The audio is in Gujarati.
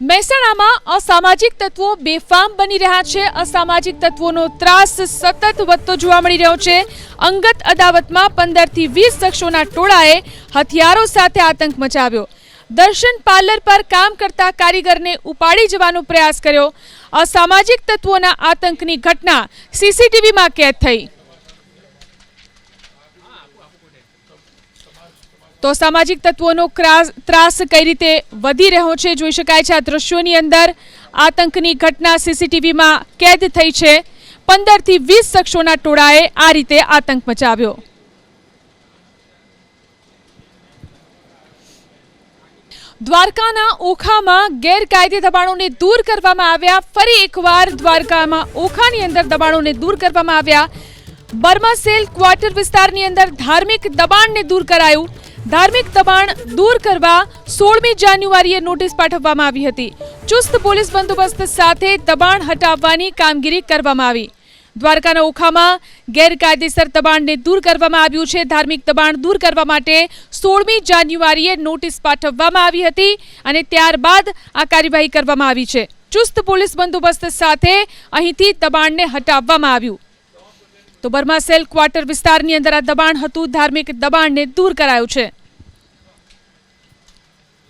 મહેસાણામાં અસામાજિક તત્વો બેફામ બની રહ્યા છે। અસામાજિક તત્વોનો ત્રાસ સતત વધતો જોવા મળી રહ્યો છે। અંગત અદાવતમાં 15 થી 20 શખ્સોના ટોળાએ હથિયારો સાથે આતંક મચાવ્યો। દર્શન પાર્લર પર કામ કરતા કારીગરને ઉપાડી જવાનો પ્રયાસ કર્યો। અસામાજિક તત્વોના આતંકની ઘટના સીસીટીવીમાં કેદ થઈ। તો સામાજિક તત્વોનો ત્રાસ કઈ રીતે વધી રહ્યો છે જોઈ શકાય છે। આ દ્રશ્યોની અંદર આતંકની ઘટના સીસીટીવીમાં કેદ થઈ છે। 15 થી 20 શખ્સોના ટોળાએ આ રીતે આતંક મચાવ્યો। દ્વારકાના ઓખામાં ગેરકાયદે દબાણોને દૂર કરવામાં આવ્યા। ફરી એકવાર દ્વારકામાં ઓખાની અંદર દબાણોને દૂર કરવામાં આવ્યા। બર્મા સેલ ક્વાર્ટર વિસ્તારની અંદર ધાર્મિક દબાણને દૂર કરાયું। ધાર્મિક દબાણ દૂર કરવા 16મી જાન્યુઆરીએ નોટિસ પાઠવવામાં આવી હતી। ચુસ્ત પોલીસ બંદોબસ્ત સાથે દબાણ હટાવવાની કામગીરી કરવામાં આવી। દ્વારકાના ઓખામાં ગેરકાયદેસર દબાણને દૂર કરવામાં આવ્યું છે। ધાર્મિક દબાણ દૂર કરવા માટે 16મી જાન્યુઆરીએ નોટિસ પાઠવવામાં આવી હતી અને ત્યારબાદ આ કાર્યવાહી કરવામાં આવી છે। ચુસ્ત પોલીસ બંદોબસ્ત સાથે અહીંથી દબાણને હટાવવામાં આવ્યું। તો બર્મા સેલ ક્વાર્ટર વિસ્તારની અંદર આ દબાણ હતું। ધાર્મિક દબાણને દૂર કરાયું છે।